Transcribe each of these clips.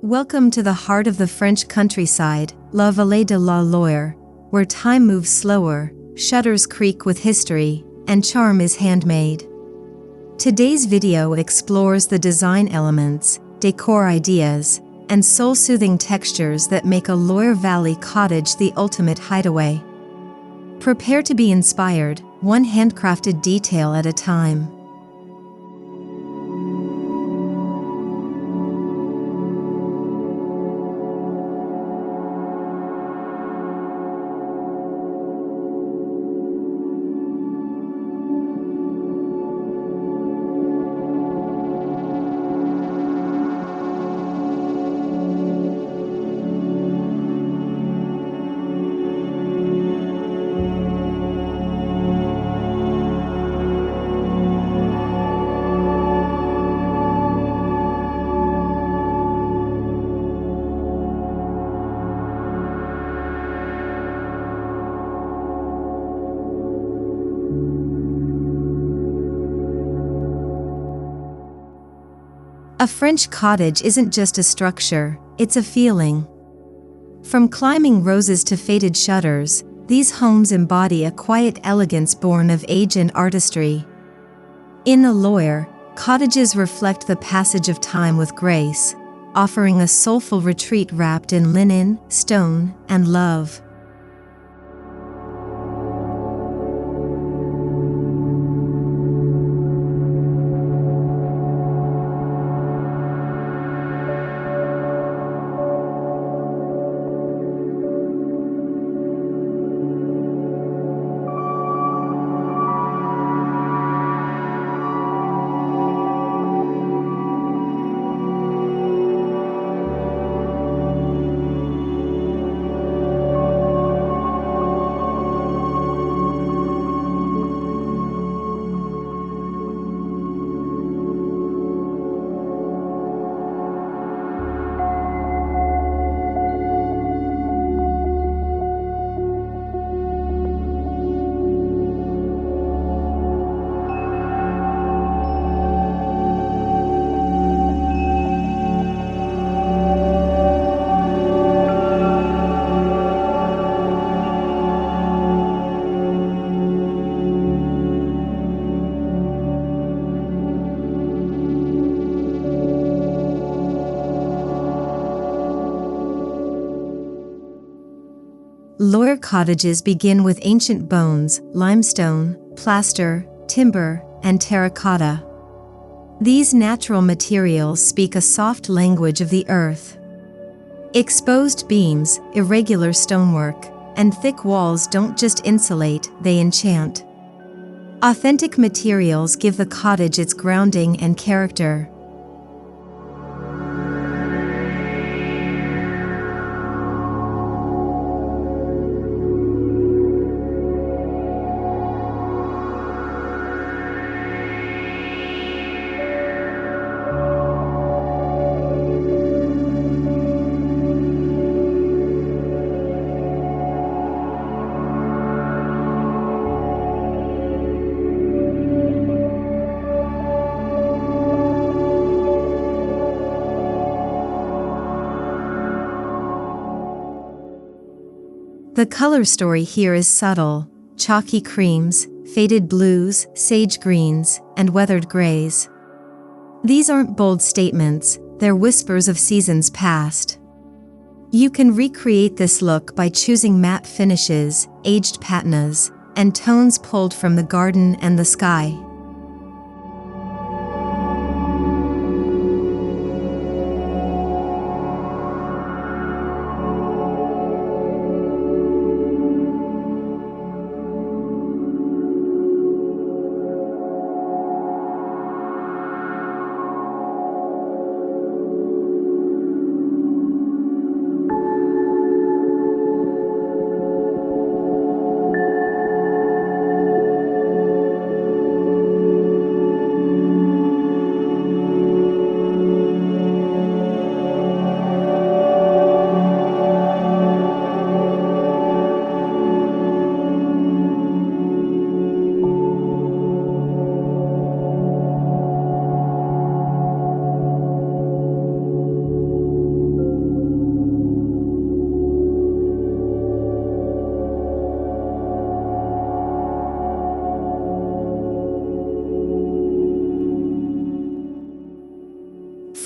Welcome to the heart of the French countryside, La Vallée de la Loire, where time moves slower, shutters creak with history, and charm is handmade. Today's video explores the design elements, decor ideas, and soul-soothing textures that make a Loire Valley cottage the ultimate hideaway. Prepare to be inspired, one handcrafted detail at a time. A French cottage isn't just a structure, it's a feeling. From climbing roses to faded shutters, these homes embody a quiet elegance born of age and artistry. In the Loire, cottages reflect the passage of time with grace, offering a soulful retreat wrapped in linen, stone, and love. Loire cottages begin with ancient bones, limestone, plaster, timber, and terracotta. These natural materials speak a soft language of the earth. Exposed beams, irregular stonework, and thick walls don't just insulate, they enchant. Authentic materials give the cottage its grounding and character. The color story here is subtle: chalky creams, faded blues, sage greens, and weathered grays. These aren't bold statements, they're whispers of seasons past. You can recreate this look by choosing matte finishes, aged patinas, and tones pulled from the garden and the sky.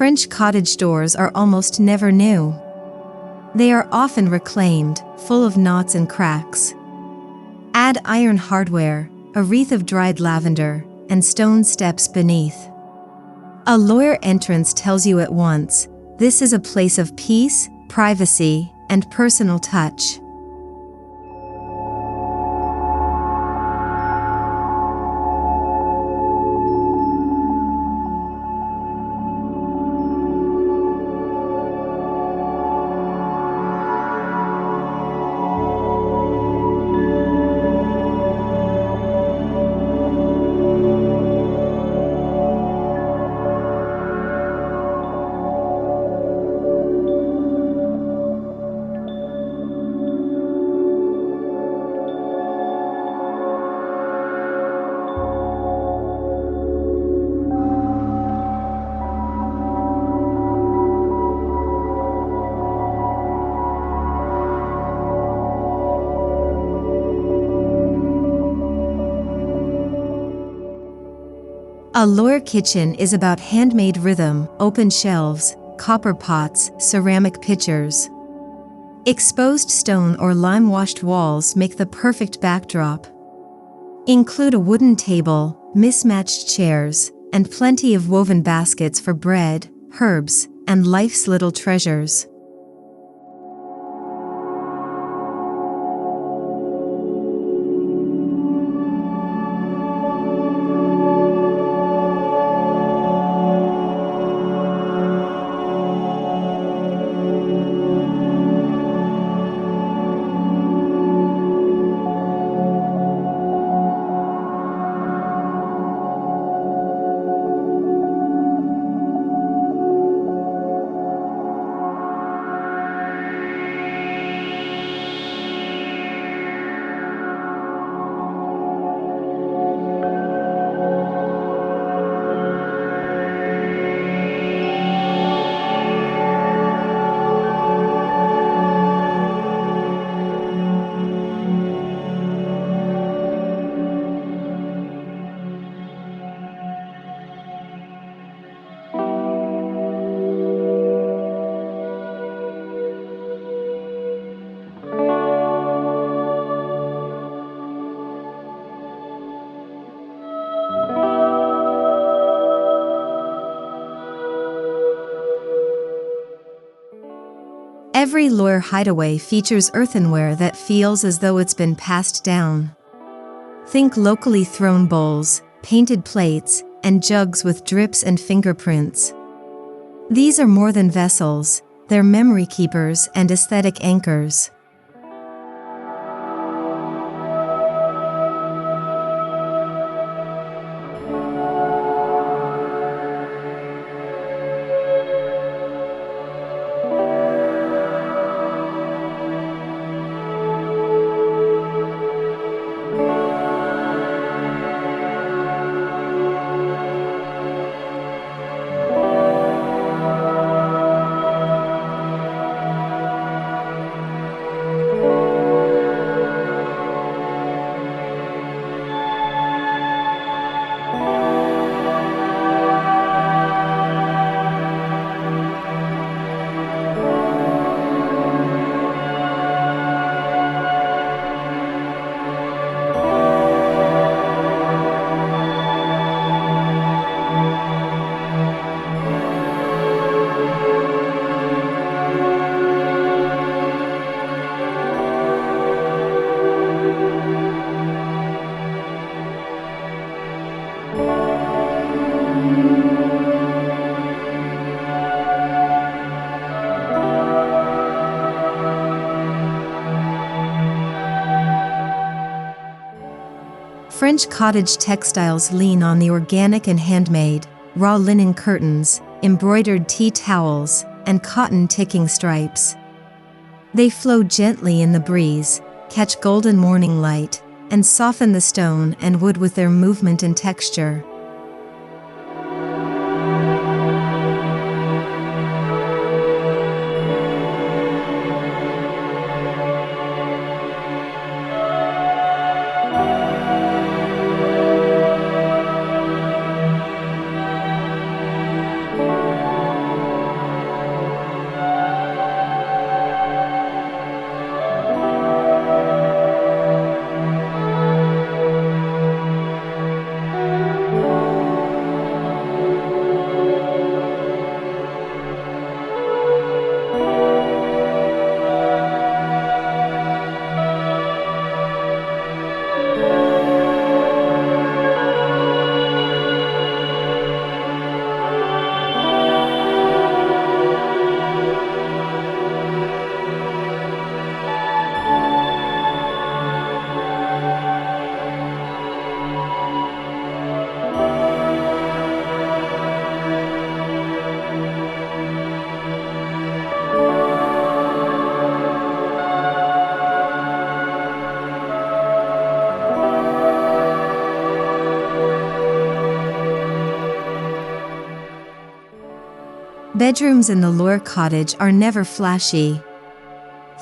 French cottage doors are almost never new. They are often reclaimed, full of knots and cracks. Add iron hardware, a wreath of dried lavender, and stone steps beneath. A Loire entrance tells you at once, this is a place of peace, privacy, and personal touch. Allure Kitchen is about handmade rhythm, open shelves, copper pots, ceramic pitchers. Exposed stone or lime-washed walls make the perfect backdrop. Include a wooden table, mismatched chairs, and plenty of woven baskets for bread, herbs, and life's little treasures. Every Loire hideaway features earthenware that feels as though it's been passed down. Think locally thrown bowls, painted plates, and jugs with drips and fingerprints. These are more than vessels, they're memory keepers and aesthetic anchors. French cottage textiles lean on the organic and handmade, raw linen curtains, embroidered tea towels, and cotton ticking stripes. They flow gently in the breeze, catch golden morning light, and soften the stone and wood with their movement and texture. Bedrooms in the Loire cottage are never flashy.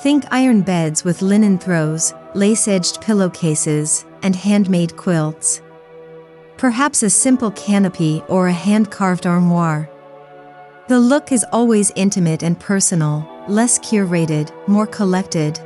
Think iron beds with linen throws, lace-edged pillowcases, and handmade quilts. Perhaps a simple canopy or a hand-carved armoire. The look is always intimate and personal, less curated, more collected.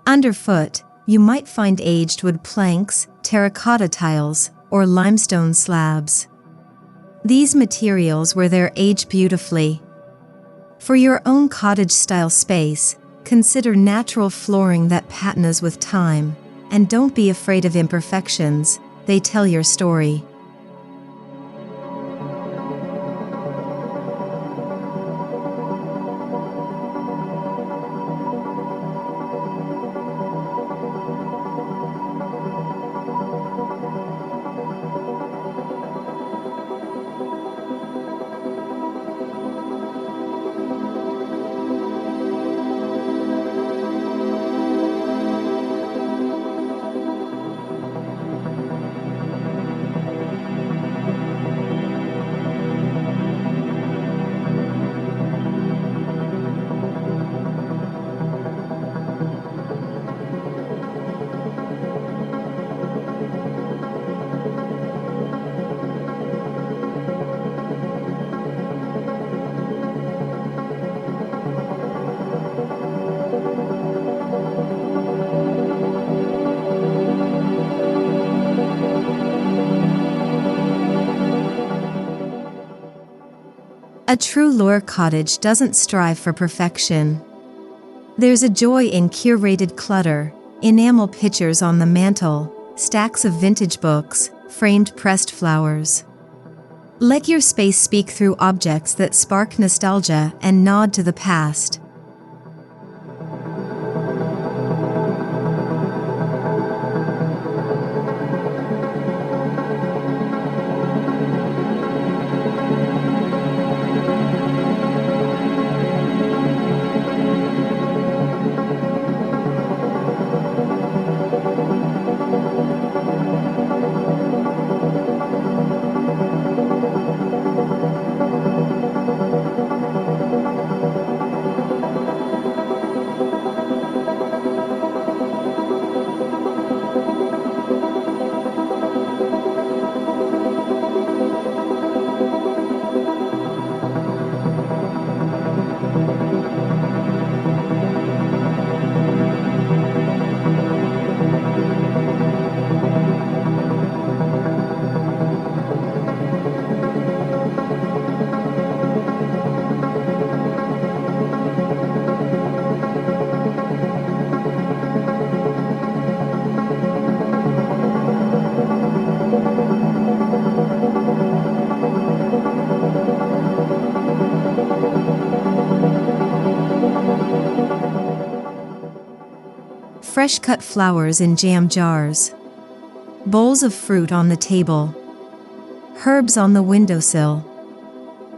Underfoot, you might find aged wood planks, terracotta tiles, or limestone slabs. These materials wear their age beautifully. For your own cottage-style space, consider natural flooring that patinas with time, and don't be afraid of imperfections, they tell your story. A true Loire cottage doesn't strive for perfection. There's a joy in curated clutter, enamel pictures on the mantel, stacks of vintage books, framed pressed flowers. Let your space speak through objects that spark nostalgia and nod to the past. Fresh-cut flowers in jam jars. Bowls of fruit on the table. Herbs on the windowsill.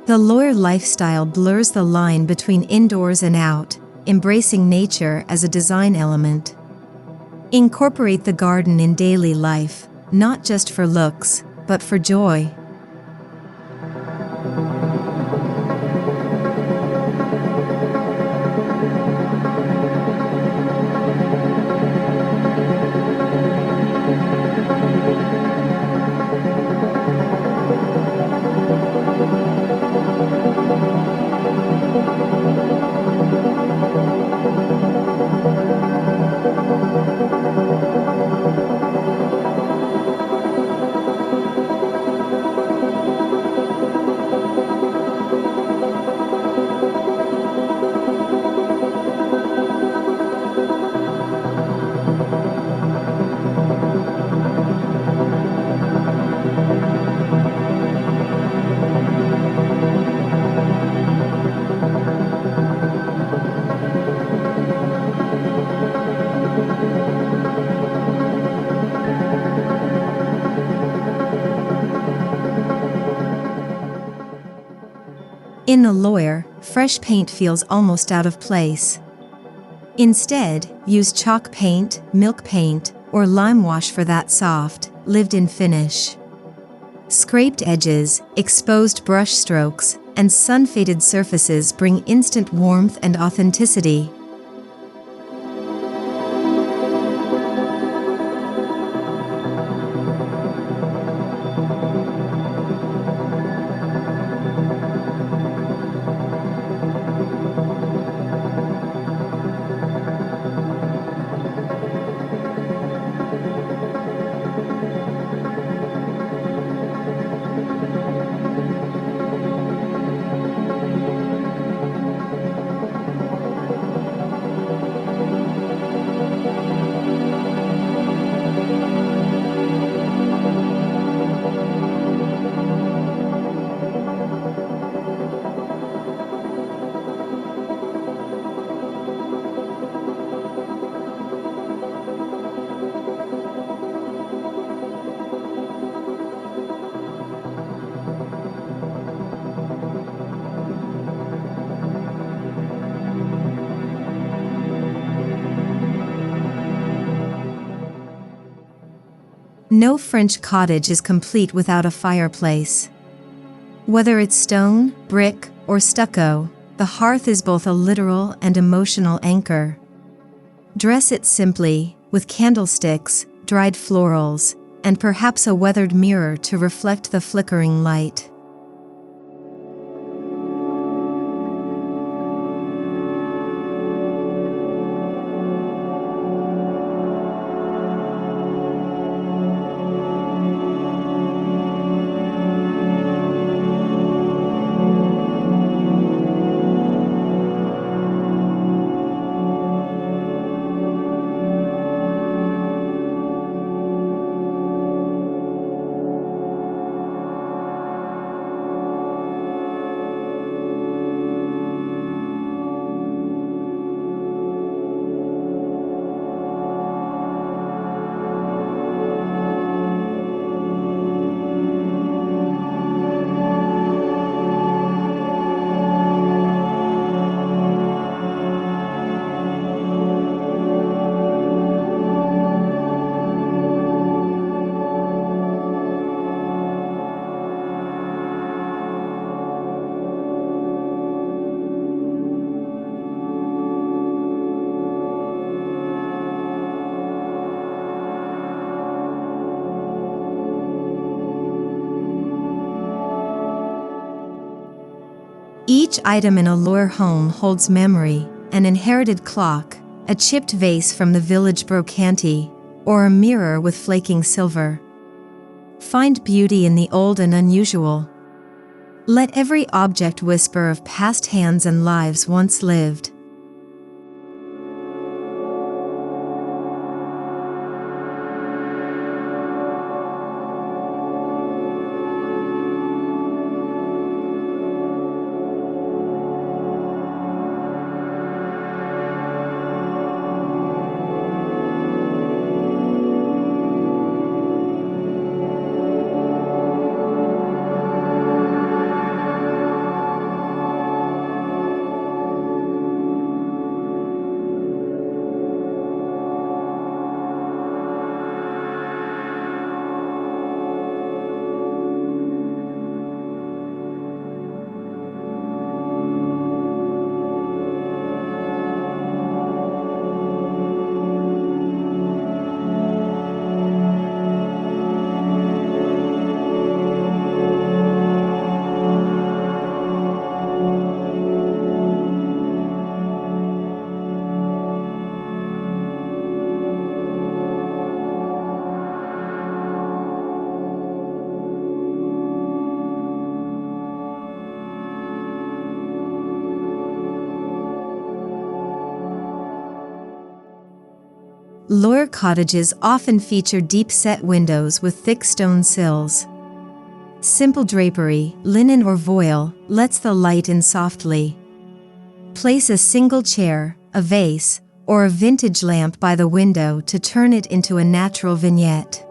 The Loire lifestyle blurs the line between indoors and out, embracing nature as a design element. Incorporate the garden in daily life, not just for looks, but for joy. In Allure, fresh paint feels almost out of place. Instead, use chalk paint, milk paint, or lime wash for that soft, lived-in finish. Scraped edges, exposed brush strokes, and sun-faded surfaces bring instant warmth and authenticity. No French cottage is complete without a fireplace. Whether it's stone, brick, or stucco, the hearth is both a literal and emotional anchor. Dress it simply, with candlesticks, dried florals, and perhaps a weathered mirror to reflect the flickering light. Each item in a Allure home holds memory, an inherited clock, a chipped vase from the village brocante, or a mirror with flaking silver. Find beauty in the old and unusual. Let every object whisper of past hands and lives once lived. Allure cottages often feature deep-set windows with thick stone sills. Simple drapery, linen or voile, lets the light in softly. Place a single chair, a vase, or a vintage lamp by the window to turn it into a natural vignette.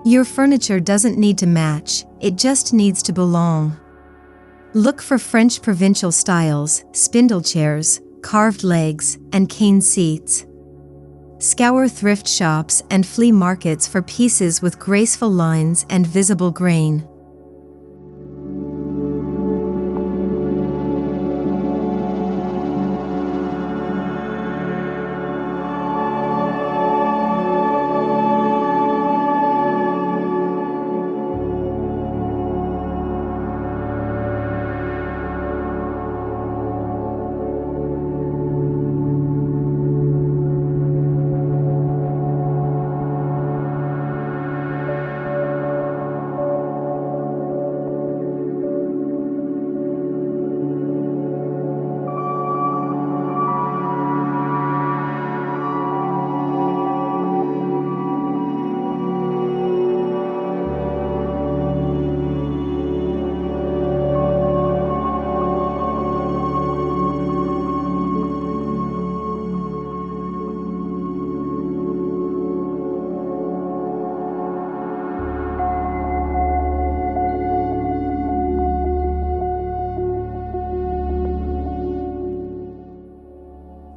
Your furniture doesn't need to match, it just needs to belong. Look for French provincial styles, spindle chairs, carved legs, and cane seats. Scour thrift shops and flea markets for pieces with graceful lines and visible grain.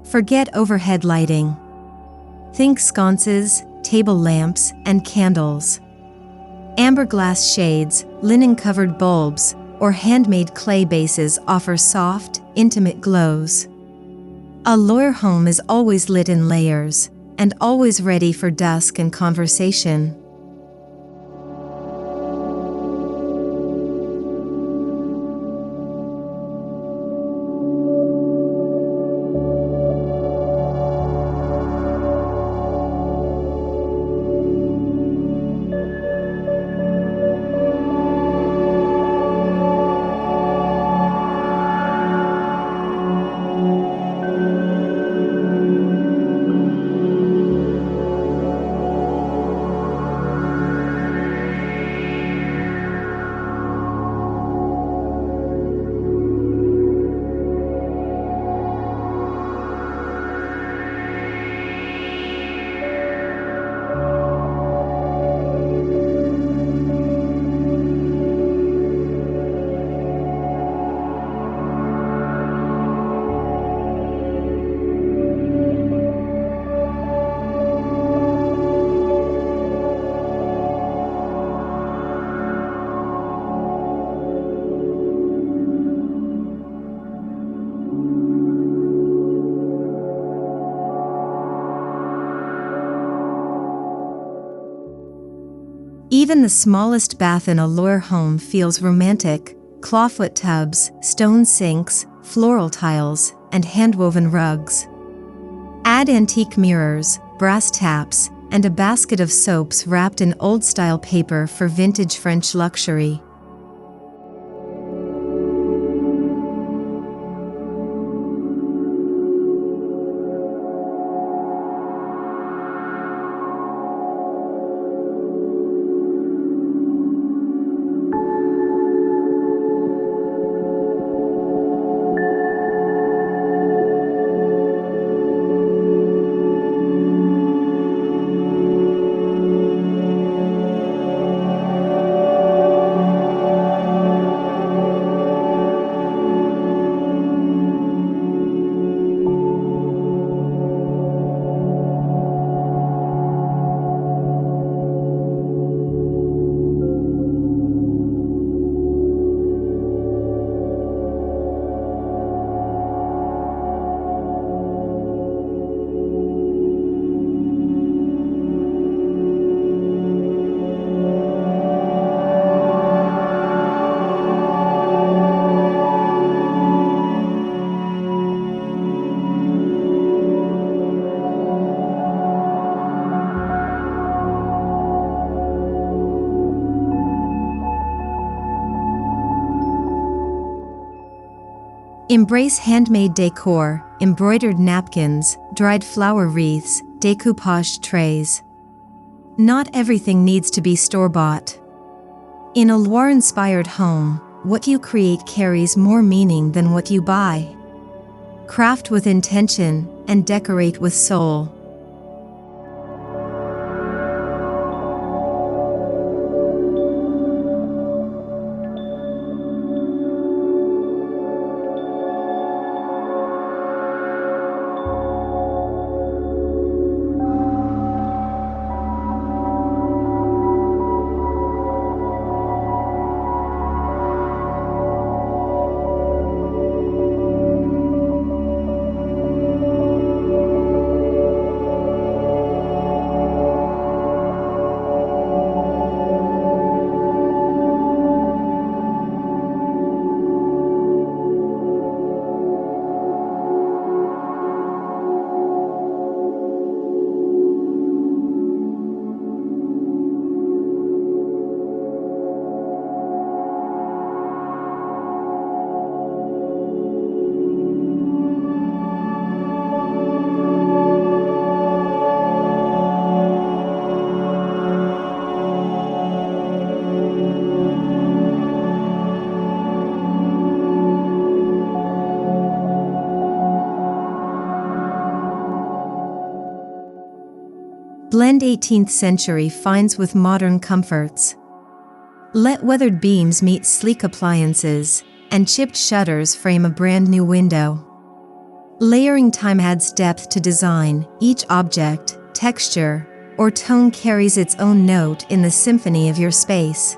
Forget overhead lighting. Think sconces, table lamps, and candles. Amber glass shades, linen-covered bulbs, or handmade clay bases offer soft, intimate glows. A Loire home is always lit in layers, and always ready for dusk and conversation. Even the smallest bath in a Loire home feels romantic: clawfoot tubs, stone sinks, floral tiles, and hand-woven rugs. Add antique mirrors, brass taps, and a basket of soaps wrapped in old-style paper for vintage French luxury. Embrace handmade decor, embroidered napkins, dried flower wreaths, decoupage trays. Not everything needs to be store-bought. In a Loire-inspired home, what you create carries more meaning than what you buy. Craft with intention and decorate with soul. Blend 18th century finds with modern comforts. Let weathered beams meet sleek appliances, and chipped shutters frame a brand new window. Layering time adds depth to design. Each object, texture, or tone carries its own note in the symphony of your space.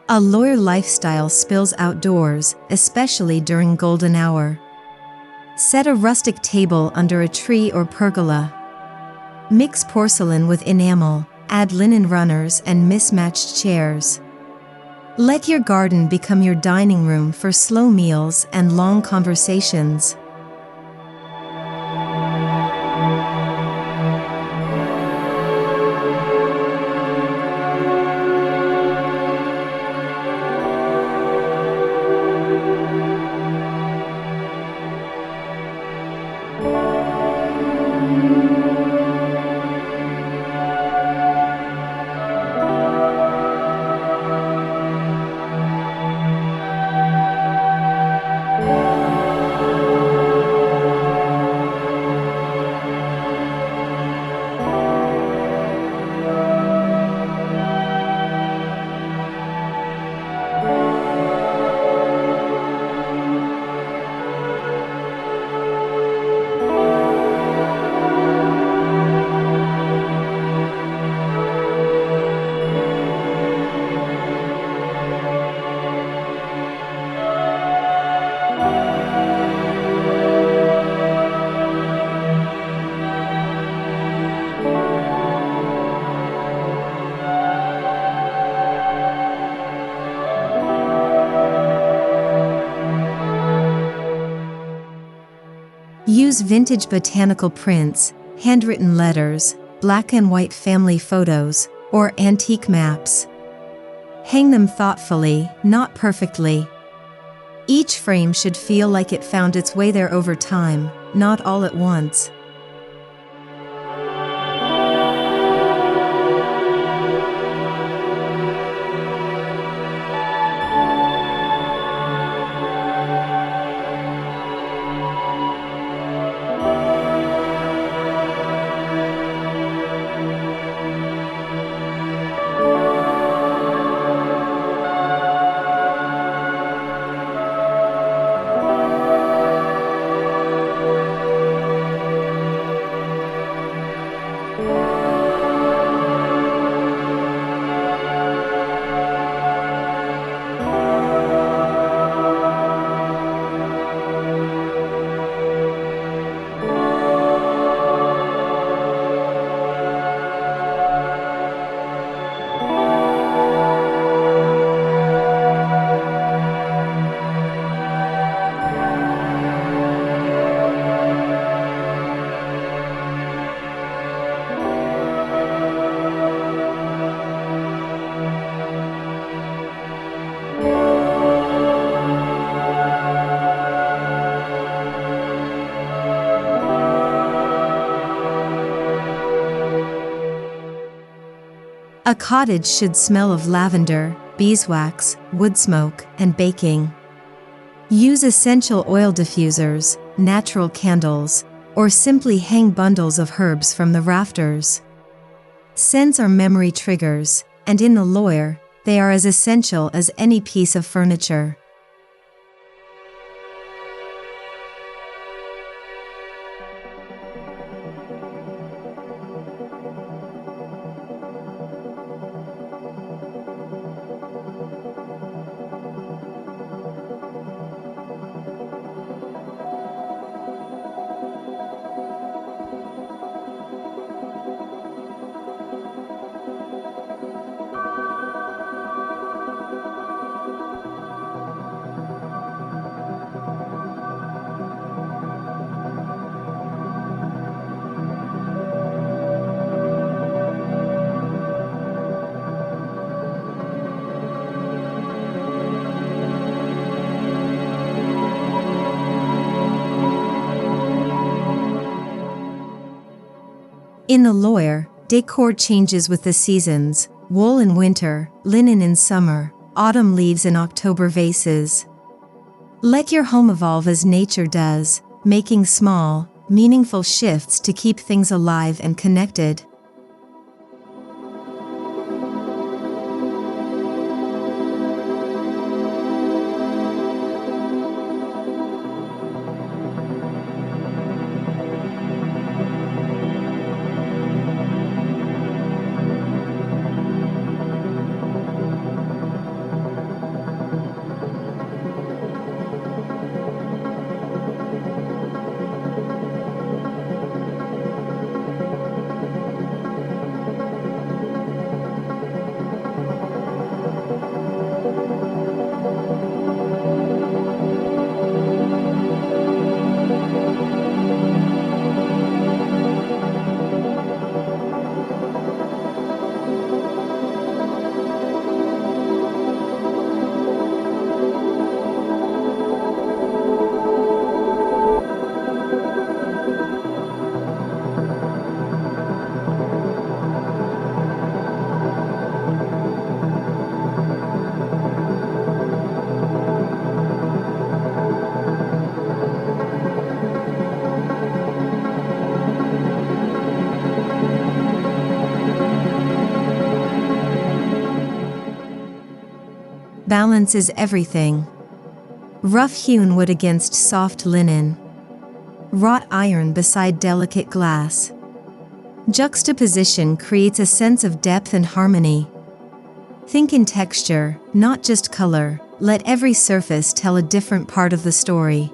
Allure lifestyle spills outdoors, especially during golden hour. Set a rustic table under a tree or pergola. Mix porcelain with enamel, add linen runners and mismatched chairs. Let your garden become your dining room for slow meals and long conversations. Use vintage botanical prints, handwritten letters, black and white family photos, or antique maps. Hang them thoughtfully, not perfectly. Each frame should feel like it found its way there over time, not all at once. A cottage should smell of lavender, beeswax, wood smoke, and baking. Use essential oil diffusers, natural candles, or simply hang bundles of herbs from the rafters. Scents are memory triggers, and in the Loire, they are as essential as any piece of furniture. In the Loire, decor changes with the seasons: wool in winter, linen in summer, autumn leaves in October vases. Let your home evolve as nature does, making small, meaningful shifts to keep things alive and connected. Balance is everything. Rough-hewn wood against soft linen. Wrought iron beside delicate glass. Juxtaposition creates a sense of depth and harmony. Think in texture, not just color. Let every surface tell a different part of the story.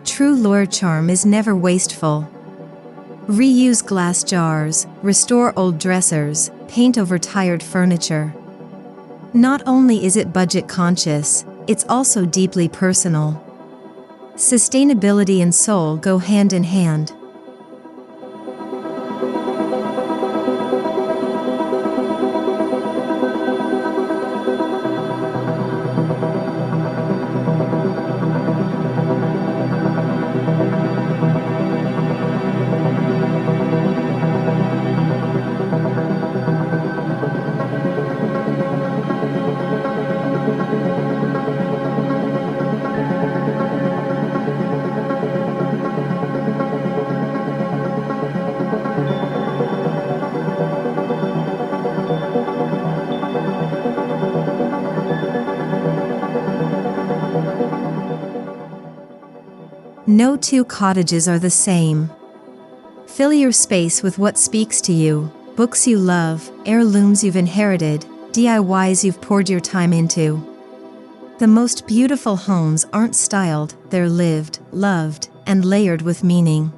True Loire charm is never wasteful. Reuse glass jars, restore old dressers, paint over tired furniture. Not only is it budget conscious, it's also deeply personal. Sustainability and soul go hand in hand. No two cottages are the same. Fill your space with what speaks to you, books you love, heirlooms you've inherited, DIYs you've poured your time into. The most beautiful homes aren't styled, they're lived, loved, and layered with meaning.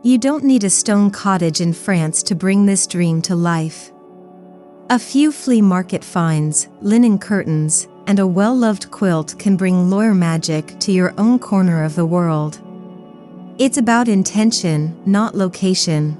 You don't need a stone cottage in France to bring this dream to life. A few flea market finds, linen curtains, and a well-loved quilt can bring Loire magic to your own corner of the world. It's about intention, not location.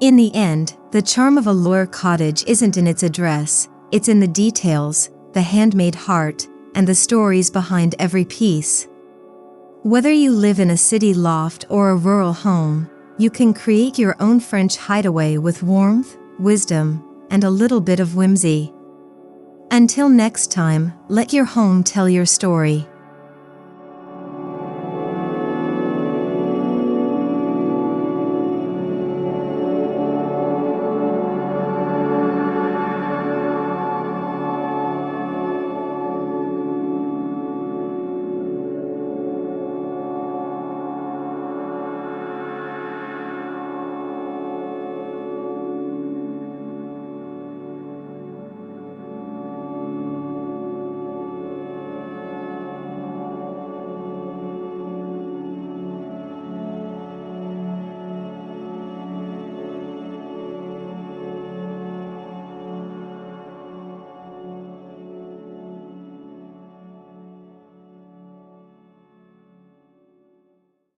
In the end, the charm of a Loire cottage isn't in its address, it's in the details, the handmade heart, and the stories behind every piece. Whether you live in a city loft or a rural home, you can create your own French hideaway with warmth, wisdom, and a little bit of whimsy. Until next time, let your home tell your story.